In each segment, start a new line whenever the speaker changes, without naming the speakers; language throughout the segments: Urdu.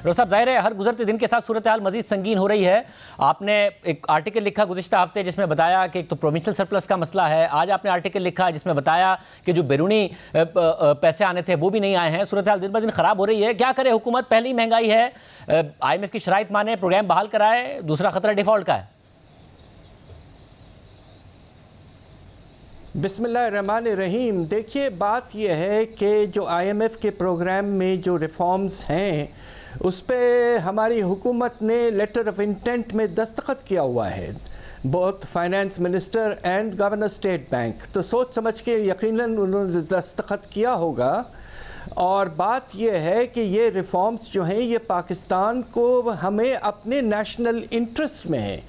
روز صاحب، ظاہر ہے ہر گزرتے دن کے ساتھ صورتحال مزید سنگین ہو رہی ہے. آپ نے ایک آرٹیکل لکھا گزشتہ ہفتے جس میں بتایا کہ ایک تو پروونشل سرپلس کا مسئلہ ہے. آج آپ نے آرٹیکل لکھا جس میں بتایا کہ جو بیرونی پیسے آنے تھے وہ بھی نہیں آئے ہیں. صورتحال دن بدن خراب ہو رہی ہے. کیا کرے حکومت؟ پہلی مہنگائی ہے، IMF کی شرائط مانے، پروگرام بحال کرائے، دوسرا خطرہ ڈیفالٹ کا ہے.
بسم اللہ الرحمن الرحیم. دیکھیے، بات یہ ہے کہ جو IMF کے پروگرام میں جو ریفارمز ہیں اس پہ ہماری حکومت نے لیٹر آف انٹینٹ میں دستخط کیا ہوا ہے، both finance minister and governor state bank. تو سوچ سمجھ کے یقیناً انہوں نے دستخط کیا ہوگا. اور بات یہ ہے کہ یہ ریفارمز جو ہیں یہ پاکستان کو ہمیں اپنے نیشنل انٹرسٹ میں ہیں.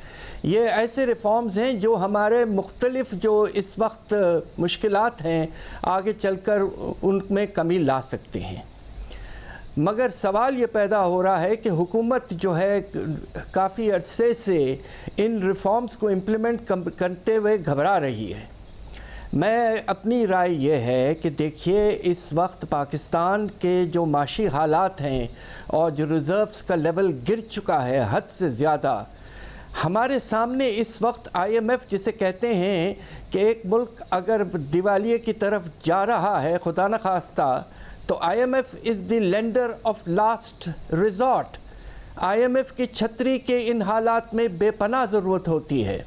یہ ایسے ریفارمز ہیں جو ہمارے مختلف جو اس وقت مشکلات ہیں آگے چل کر ان میں کمی لا سکتے ہیں. مگر سوال یہ پیدا ہو رہا ہے کہ حکومت جو ہے کافی عرصے سے ان ریفارمز کو امپلیمنٹ کرتے ہوئے گھبرا رہی ہے. میں اپنی رائے یہ ہے کہ دیکھیے، اس وقت پاکستان کے جو معاشی حالات ہیں اور جو ریزروز کا لیول گر چکا ہے حد سے زیادہ، ہمارے سامنے اس وقت IMF جسے کہتے ہیں کہ ایک ملک اگر دیوالیے کی طرف جا رہا ہے خدا نخواستہ تو IMF is the lender of last resort. IMF کی چھتری کے ان حالات میں بے پناہ ضرورت ہوتی ہے.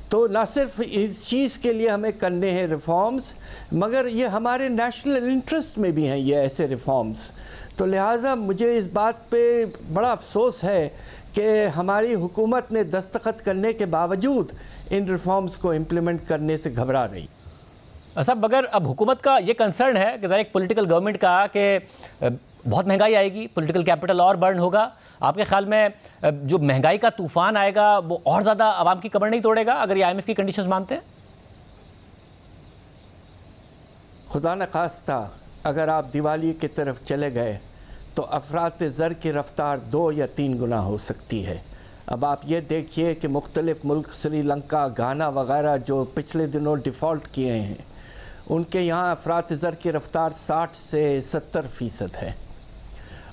تو نہ صرف اس چیز کے لیے ہمیں کرنے ہیں ریفارمز، مگر یہ ہمارے نیشنل انٹرسٹ میں بھی ہیں یہ ایسے ریفارمز. تو لہٰذا مجھے اس بات پہ بڑا افسوس ہے کہ ہماری حکومت نے دستخط کرنے کے باوجود ان ریفارمز کو امپلیمنٹ کرنے سے گھبرا رہی.
صاحب، اگر اب حکومت کا یہ کنسرن ہے کہ ذرا ایک پولیٹیکل گورنمنٹ کا کہ بہت مہنگائی آئے گی، پولیٹیکل کیپٹل اور برن ہوگا، آپ کے خیال میں جو مہنگائی کا طوفان آئے گا وہ اور زیادہ عوام کی کمر نہیں توڑے گا اگر یہ IMF کی کنڈیشنز مانتے ہیں؟
خدا نخواستہ اگر آپ دیوالی کی طرف چلے گئے تو افراط زر کی رفتار 2 یا 3 گنا ہو سکتی ہے. اب آپ یہ دیکھیے کہ مختلف ملک سری لنکا، گھانا وغیرہ جو پچھلے دنوں ڈیفالٹ کیے ہیں، ان کے یہاں افراط زر کی رفتار 60 سے 70% ہے.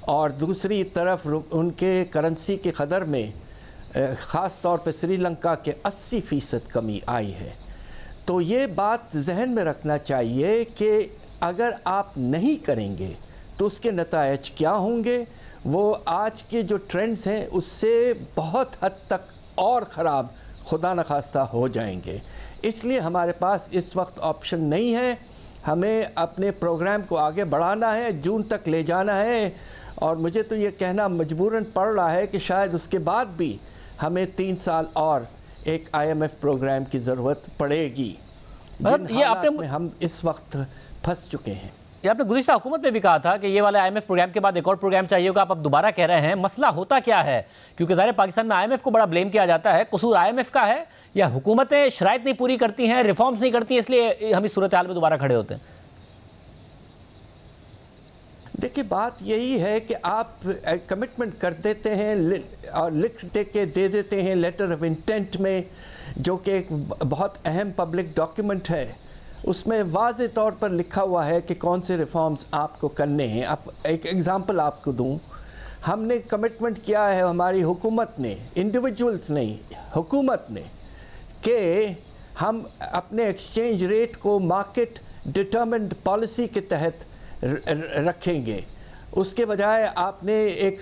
اور دوسری طرف ان کے کرنسی کی قدر میں خاص طور پہ سری لنکا کے 80% کمی آئی ہے. تو یہ بات ذہن میں رکھنا چاہیے کہ اگر آپ نہیں کریں گے تو اس کے نتائج کیا ہوں گے. وہ آج کے جو ٹرینڈز ہیں اس سے بہت حد تک اور خراب خدا نخواستہ ہو جائیں گے. اس لیے ہمارے پاس اس وقت آپشن نہیں ہے. ہمیں اپنے پروگرام کو آگے بڑھانا ہے، جون تک لے جانا ہے. اور مجھے تو یہ کہنا مجبوراً پڑ رہا ہے کہ شاید اس کے بعد بھی ہمیں 3 سال اور ایک IMF پروگرام کی ضرورت پڑے گی، جن حالات میں ہم اس وقت پھنس چکے ہیں.
یہ آپ نے گزشتہ حکومت میں بھی کہا تھا کہ یہ والے IMF پروگرام کے بعد ایک اور پروگرام چاہیے ہوگا. آپ اب دوبارہ کہہ رہے ہیں. مسئلہ ہوتا کیا ہے؟ کیونکہ ظاہر پاکستان میں IMF کو بڑا بلیم کیا جاتا ہے. قصور IMF کا ہے یا حکومتیں شرائط نہیں پوری کرتی ہیں، ریفارمز نہیں کرتی ہیں، اس لیے ہم اس صورتحال میں دوبارہ کھڑے ہوتے ہیں؟
دیکھیں، بات یہی ہے کہ آپ کمٹمنٹ کر دیتے ہیں اور لکھ کے دے دیتے ہیں لیٹر آف انٹینٹ میں، جو کہ ایک بہت اہم پبلک ڈاکیومنٹ ہے. اس میں واضح طور پر لکھا ہوا ہے کہ کون سے ریفارمز آپ کو کرنے ہیں. اب ایک ایگزامپل آپ کو دوں. ہم نے کمٹمنٹ کیا ہے، ہماری حکومت نے، انڈیویجولز نہیں، حکومت نے، کہ ہم اپنے ایکسچینج ریٹ کو مارکیٹ ڈٹرمنڈ پالیسی کے تحت رکھیں گے. اس کے بجائے آپ نے ایک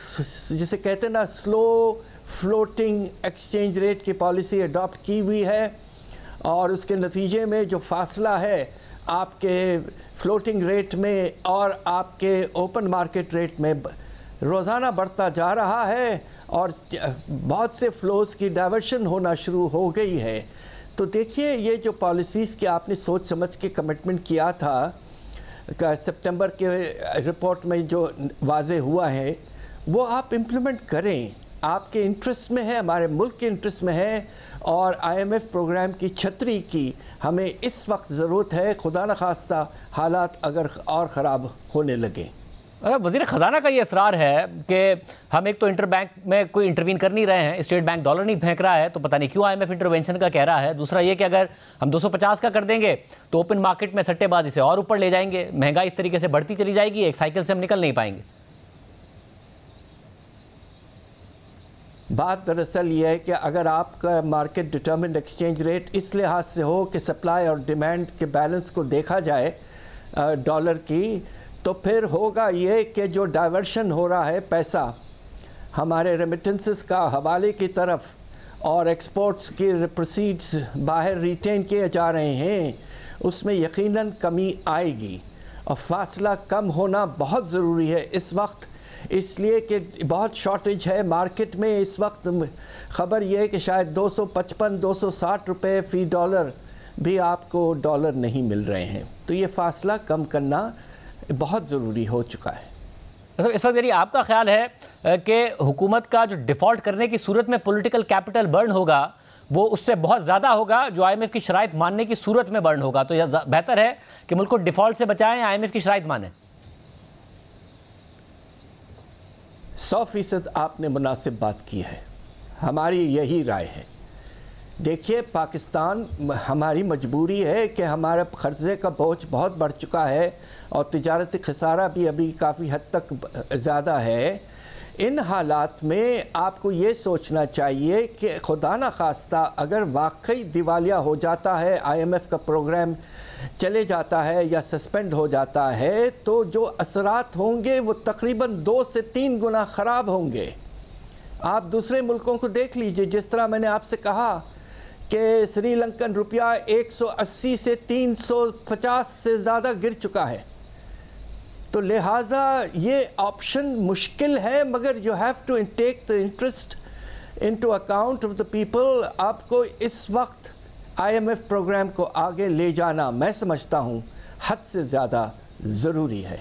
جسے کہتے ہیں نا سلو فلوٹنگ ایکسچینج ریٹ کی پالیسی اڈاپٹ کی ہوئی ہے. اور اس کے نتیجے میں جو فاصلہ ہے آپ کے فلوٹنگ ریٹ میں اور آپ کے اوپن مارکیٹ ریٹ میں روزانہ بڑھتا جا رہا ہے، اور بہت سے فلوز کی ڈائیورشن ہونا شروع ہو گئی ہے. تو دیکھیے، یہ جو پالیسیز کی آپ نے سوچ سمجھ کے کمٹمنٹ کیا تھا سپٹمبر کے رپورٹ میں جو واضح ہوا ہے، وہ آپ امپلیمنٹ کریں. آپ کے انٹرسٹ میں ہے، ہمارے ملک کے انٹرسٹ میں ہے. اور IMF پروگرام کی چھتری کی ہمیں اس وقت ضرورت ہے، خدا نخواستہ حالات اگر اور خراب ہونے لگیں.
وزیر خزانہ کا یہ اصرار ہے کہ ہم ایک تو انٹر بینک میں کوئی انٹروین کر نہیں رہے ہیں، اسٹیٹ بینک ڈالر نہیں پھینک رہا ہے، تو پتہ نہیں کیوں IMF انٹروینشن کا کہہ رہا ہے. دوسرا یہ کہ اگر ہم 250 کا کر دیں گے تو اوپن مارکیٹ میں سٹے بازی سے اور اوپر لے جائیں گے، مہنگائی اس طریقے سے بڑھتی چلی جائے گی، ایک سائیکل سے ہم نکل نہیں پائیں گے.
بات دراصل یہ ہے کہ اگر آپ کا مارکیٹ ڈٹرمنڈ ایکسچینج ریٹ اس لحاظ سے ہو کہ سپلائی اور ڈیمانڈ کے بیلنس کو دیکھا جائے ڈالر کی، تو پھر ہوگا یہ کہ جو ڈائیورشن ہو رہا ہے پیسہ ہمارے ریمیٹنسز کا حوالے کی طرف اور ایکسپورٹس کی پروسیڈز باہر ریٹین کیے جا رہے ہیں، اس میں یقیناً کمی آئے گی، اور فاصلہ کم ہونا بہت ضروری ہے اس وقت، اس لیے کہ بہت شارٹیج ہے مارکیٹ میں اس وقت۔ خبر یہ ہے کہ شاید 255-260 روپے فی ڈالر بھی آپ کو ڈالر نہیں مل رہے ہیں، تو یہ فاصلہ کم کرنا بہت ضروری ہو چکا ہے۔
اس وقت آپ کا خیال ہے کہ حکومت کا جو ڈیفالٹ کرنے کی صورت میں پولیٹیکل کیپٹل برن ہوگا وہ اس سے بہت زیادہ ہوگا جو آئی ایم ایف کی شرائط ماننے کی صورت میں برن ہوگا، تو یہ بہتر ہے کہ ملک کو ڈیفالٹ سے بچائیں یا آئی ایم ایف کی شرائط مانیں؟
100% آپ نے مناسب بات کی ہے، ہماری یہی رائے ہے۔ دیکھیے پاکستان، ہماری مجبوری ہے کہ ہمارا قرضے کا بوجھ بہت بڑھ چکا ہے اور تجارتی خسارہ بھی ابھی کافی حد تک زیادہ ہے۔ ان حالات میں آپ کو یہ سوچنا چاہیے کہ خدا نخواستہ اگر واقعی دیوالیہ ہو جاتا ہے، آئی ایم ایف کا پروگرام چلے جاتا ہے یا سسپینڈ ہو جاتا ہے، تو جو اثرات ہوں گے وہ تقریباً 2 سے 3 گنا خراب ہوں گے۔ آپ دوسرے ملکوں کو دیکھ لیجئے، جس طرح میں نے آپ سے کہا کہ سری لنکن روپیہ 180 سے 350 سے زیادہ گر چکا ہے، تو لہٰذا یہ آپشن مشکل ہے، مگر you have to take the interest into account of the people. آپ کو اس وقت آئی ایم ایف پروگرام کو آگے لے جانا میں سمجھتا ہوں حد سے زیادہ ضروری ہے۔